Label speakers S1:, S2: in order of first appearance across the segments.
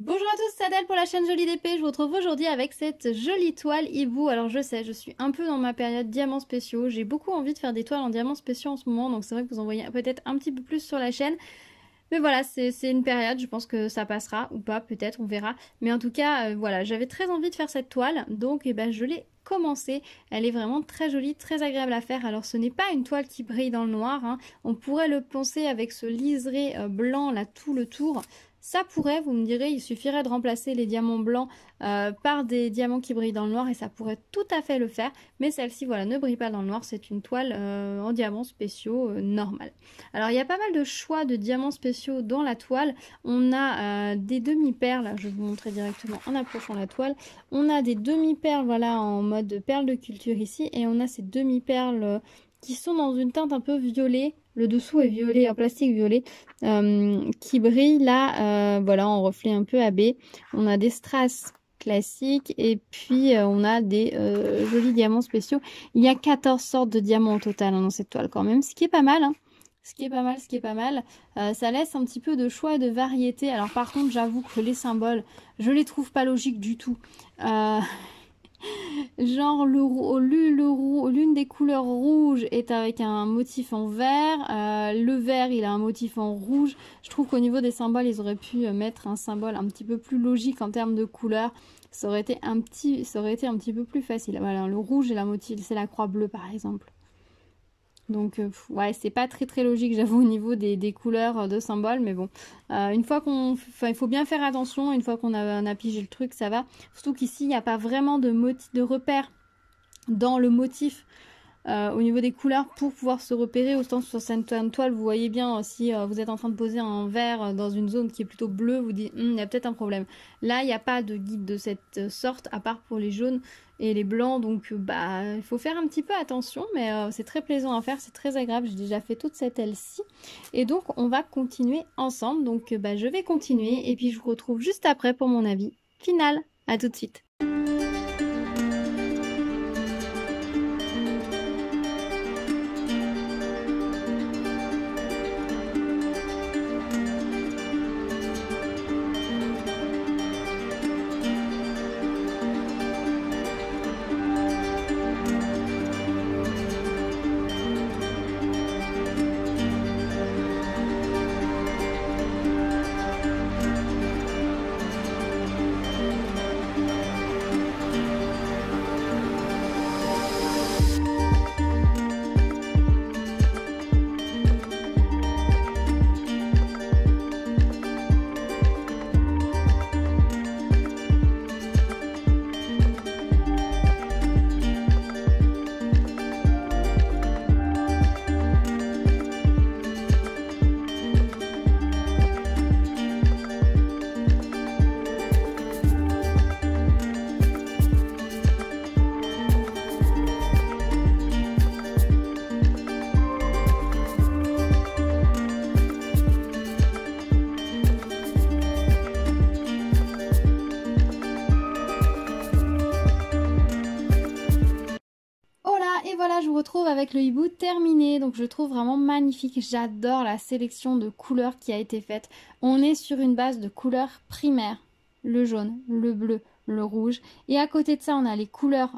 S1: Bonjour à tous, c'est Adèle pour la chaîne Jolie d'épée. Je vous retrouve aujourd'hui avec cette jolie toile hibou. Alors je sais, je suis un peu dans ma période diamants spéciaux. J'ai beaucoup envie de faire des toiles en diamants spéciaux en ce moment, donc c'est vrai que vous en voyez peut-être un petit peu plus sur la chaîne. Mais voilà, c'est une période, je pense que ça passera ou pas, peut-être, on verra. Mais en tout cas, voilà, j'avais très envie de faire cette toile, donc je l'ai commencée. Elle est vraiment très jolie, très agréable à faire. Alors ce n'est pas une toile qui brille dans le noir, hein. On pourrait le penser avec ce liseré blanc là tout le tour. Ça pourrait, vous me direz, il suffirait de remplacer les diamants blancs par des diamants qui brillent dans le noir et ça pourrait tout à fait le faire. Mais celle-ci, voilà, ne brille pas dans le noir, c'est une toile en diamants spéciaux normale. Alors il y a pas mal de choix de diamants spéciaux dans la toile. On a des demi-perles, je vais vous montrer directement en approchant la toile. On a des demi-perles, voilà, en mode perles de culture ici et on a ces demi-perles qui sont dans une teinte un peu violet. Le dessous est violet, en plastique violet, qui brille là, voilà, en reflet un peu AB. On a des strass classiques et puis on a des jolis diamants spéciaux. Il y a 14 sortes de diamants au total dans cette toile quand même, ce qui est pas mal, hein. Ce qui est pas mal. Ça laisse un petit peu de choix et de variété. Alors par contre, j'avoue que les symboles, je les trouve pas logiques du tout. Genre l'une des couleurs rouges est avec un motif en vert, le vert il a un motif en rouge. Je trouve qu'au niveau des symboles ils auraient pu mettre un symbole un petit peu plus logique en termes de couleurs. Ça aurait été un petit peu plus facile. Voilà, le rouge et la motif, c'est la croix bleue par exemple. Donc ouais, c'est pas très logique j'avoue au niveau des couleurs de symboles, mais bon, une fois il faut bien faire attention, une fois qu'on a pigé le truc, ça va. Surtout qu'ici, il n'y a pas vraiment de repère dans le motif au niveau des couleurs pour pouvoir se repérer. Autant sur cette toile, vous voyez bien si vous êtes en train de poser un vert dans une zone qui est plutôt bleue, vous dites il y a peut-être un problème. Là, il n'y a pas de guide de cette sorte, à part pour les jaunes et les blancs, donc il faut faire un petit peu attention, mais c'est très plaisant à faire, c'est très agréable. J'ai déjà fait toute cette aile-ci, et donc on va continuer ensemble. Donc je vais continuer, et puis je vous retrouve juste après pour mon avis final. À tout de suite. Et voilà, je vous retrouve avec le hibou terminé. Donc je le trouve vraiment magnifique. J'adore la sélection de couleurs qui a été faite. On est sur une base de couleurs primaires. Le jaune, le bleu, le rouge. Et à côté de ça, on a les couleurs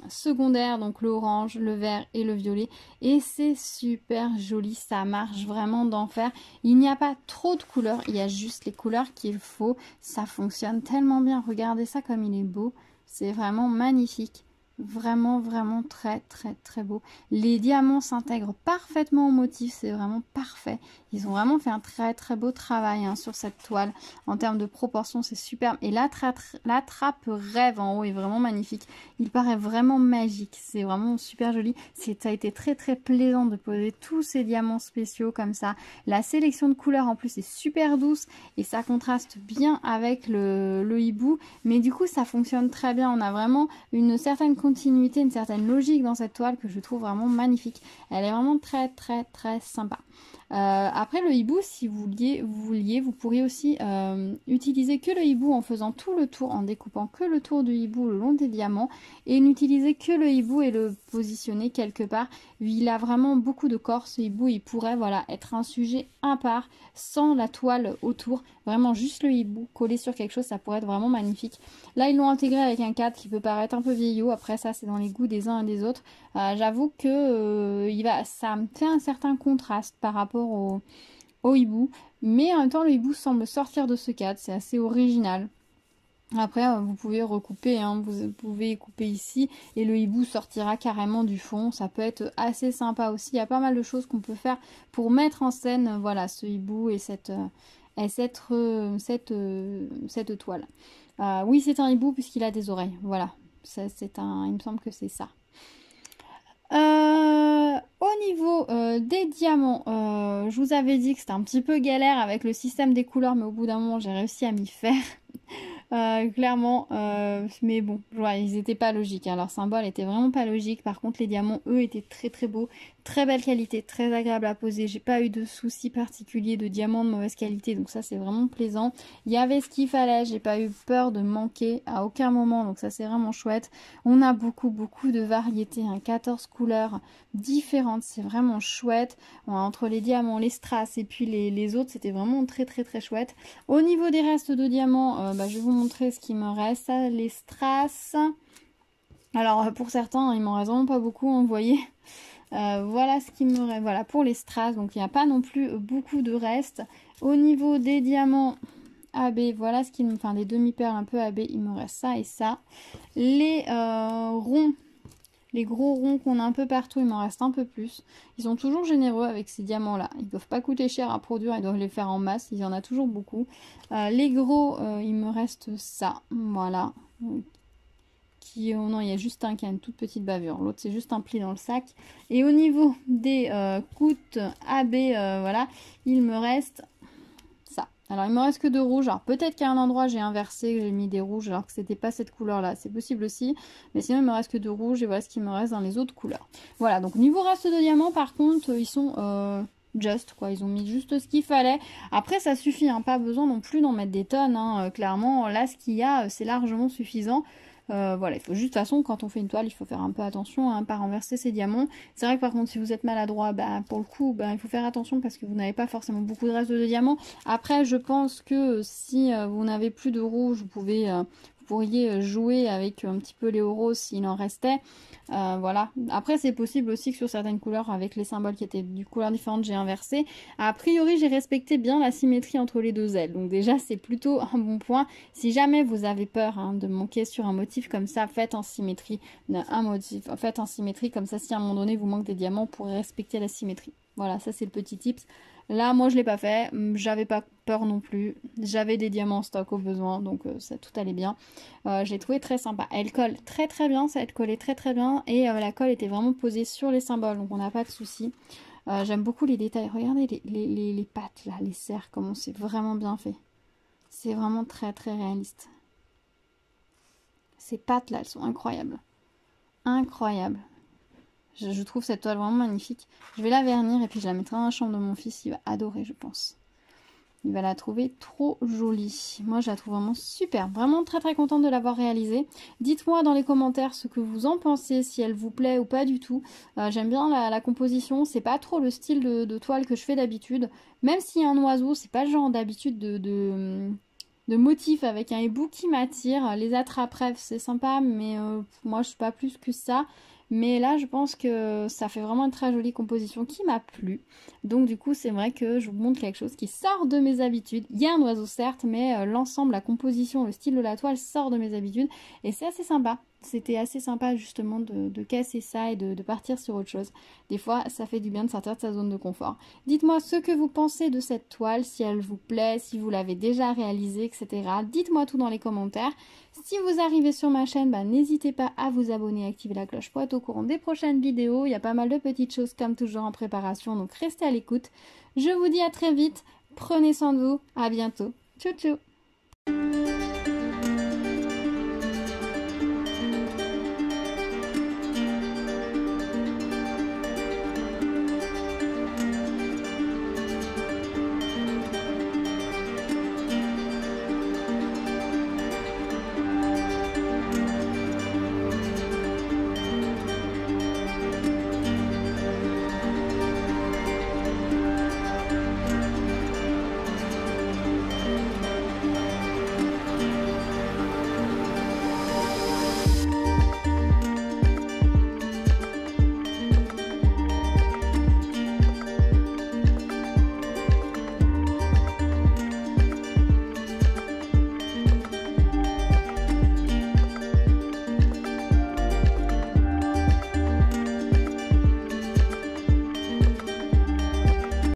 S1: secondaires, donc le orange, le vert et le violet. Et c'est super joli, ça marche vraiment d'enfer. Il n'y a pas trop de couleurs, il y a juste les couleurs qu'il faut. Ça fonctionne tellement bien. Regardez ça comme il est beau. C'est vraiment magnifique. Vraiment très beau. Les diamants s'intègrent parfaitement au motif, c'est vraiment parfait. Ils ont vraiment fait un très beau travail sur cette toile. En termes de proportions, c'est superbe. Et la trappe rêve en haut est vraiment magnifique. Il paraît vraiment magique. C'est vraiment super joli. Ça a été très plaisant de poser tous ces diamants spéciaux comme ça. La sélection de couleurs en plus est super douce et ça contraste bien avec le hibou. Mais du coup, ça fonctionne très bien. On a vraiment une certaine continuité, une certaine logique dans cette toile que je trouve vraiment magnifique. Elle est vraiment très sympa. Après le hibou, si vous vouliez, vous pourriez aussi utiliser que le hibou en faisant tout le tour, en découpant que le tour du hibou le long des diamants et n'utiliser que le hibou et le positionner quelque part. Il a vraiment beaucoup de corps ce hibou, il pourrait voilà être un sujet à part sans la toile autour, vraiment juste le hibou collé sur quelque chose, ça pourrait être vraiment magnifique. Là ils l'ont intégré avec un cadre qui peut paraître un peu vieillot, après ça c'est dans les goûts des uns et des autres. J'avoue que ça me fait un certain contraste par rapport au hibou, mais en même temps le hibou semble sortir de ce cadre, c'est assez original. Après vous pouvez recouper, hein, vous pouvez couper ici et le hibou sortira carrément du fond, ça peut être assez sympa aussi. Il y a pas mal de choses qu'on peut faire pour mettre en scène voilà ce hibou et cette toile. Oui c'est un hibou puisqu'il a des oreilles, voilà, il me semble que c'est ça. Au niveau des diamants, je vous avais dit que c'était un petit peu galère avec le système des couleurs, mais au bout d'un moment j'ai réussi à m'y faire. Clairement, mais bon, ouais, ils étaient pas logiques, hein. Leur symbole était vraiment pas logique. Par contre les diamants eux étaient très très beaux, très belle qualité, très agréable à poser. J'ai pas eu de soucis particuliers de diamants de mauvaise qualité, donc ça c'est vraiment plaisant. Il y avait ce qu'il fallait, j'ai pas eu peur de manquer à aucun moment, donc ça c'est vraiment chouette. On a beaucoup de variétés, hein, 14 couleurs différentes, c'est vraiment chouette. Entre les diamants, les strass et puis les autres, c'était vraiment très chouette. Au niveau des restes de diamants, je vais vous montrer ce qui me reste. Les strass, alors pour certains il m'en reste vraiment pas beaucoup, hein, vous voyez. Voilà ce qui me reste, voilà pour les strass, donc il n'y a pas non plus beaucoup de restes. Au niveau des diamants AB, voilà ce qui me, enfin les demi-perles un peu AB, il me reste ça et ça. Les ronds, les gros ronds qu'on a un peu partout, il m'en reste un peu plus. Ils sont toujours généreux avec ces diamants là, ils doivent pas coûter cher à produire, ils doivent les faire en masse, il y en a toujours beaucoup. Les gros, il me reste ça, voilà. Non, il y a juste un qui a une toute petite bavure, l'autre c'est juste un pli dans le sac. Et au niveau des gouttes AB, voilà, il me reste ça. Alors il me reste que de rouge, alors peut-être qu'à un endroit j'ai inversé, j'ai mis des rouges alors que c'était pas cette couleur là, c'est possible aussi, mais sinon il me reste que de rouge et voilà ce qu'il me reste dans les autres couleurs. Voilà, donc niveau reste de diamants par contre ils sont just quoi, ils ont mis juste ce qu'il fallait. Après ça suffit, hein, pas besoin non plus d'en mettre des tonnes, hein. Clairement là ce qu'il y a c'est largement suffisant. Voilà, il faut juste, de toute façon, quand on fait une toile, il faut faire un peu attention, hein, pas renverser ses diamants. C'est vrai que par contre, si vous êtes maladroit, pour le coup, il faut faire attention parce que vous n'avez pas forcément beaucoup de restes de diamants. Après, je pense que si vous n'avez plus de rouge, vous pourriez jouer avec un petit peu les roses s'il en restait. Voilà. Après, c'est possible aussi que sur certaines couleurs, avec les symboles qui étaient d'une couleur différente, j'ai inversé. A priori, j'ai respecté bien la symétrie entre les deux ailes. Donc déjà, c'est plutôt un bon point. Si jamais vous avez peur, hein, de manquer sur un motif comme ça, faites en symétrie faites en symétrie comme ça. Si à un moment donné, vous manque des diamants, vous pourrez respecter la symétrie. Voilà, ça c'est le petit tips. Là, moi, je l'ai pas fait. J'avais pas peur non plus. J'avais des diamants en stock au besoin, donc ça tout allait bien. Je l'ai trouvé très sympa. Elle colle très bien, ça elle collait très bien. Et la colle était vraiment posée sur les symboles, donc on n'a pas de souci. J'aime beaucoup les détails. Regardez les pattes là, les cercles, comment c'est vraiment bien fait. C'est vraiment très réaliste. Ces pattes là, elles sont incroyables. Incroyables. Je trouve cette toile vraiment magnifique. Je vais la vernir et puis je la mettrai dans la chambre de mon fils. Il va adorer, je pense. Il va la trouver trop jolie. Moi, je la trouve vraiment super. Vraiment très contente de l'avoir réalisée. Dites-moi dans les commentaires ce que vous en pensez, si elle vous plaît ou pas du tout. J'aime bien la composition. C'est pas trop le style de toile que je fais d'habitude. Même s'il y a un oiseau, c'est pas le genre d'habitude de motif avec un hibou qui m'attire. Les attrape-rêves, c'est sympa, mais moi, je suis pas plus que ça. Mais là, je pense que ça fait vraiment une très jolie composition qui m'a plu. Donc du coup, c'est vrai que je vous montre quelque chose qui sort de mes habitudes. Il y a un oiseau certes, mais l'ensemble, la composition, le style de la toile sort de mes habitudes. Et c'est assez sympa. C'était assez sympa justement de casser ça et de partir sur autre chose. Des fois, ça fait du bien de sortir de sa zone de confort. Dites-moi ce que vous pensez de cette toile, si elle vous plaît, si vous l'avez déjà réalisée, etc. Dites-moi tout dans les commentaires. Si vous arrivez sur ma chaîne, n'hésitez pas à vous abonner et activer la cloche pour être au courant des prochaines vidéos. Il y a pas mal de petites choses comme toujours en préparation, donc restez à l'écoute. Je vous dis à très vite, prenez soin de vous, à bientôt. Ciao ciao.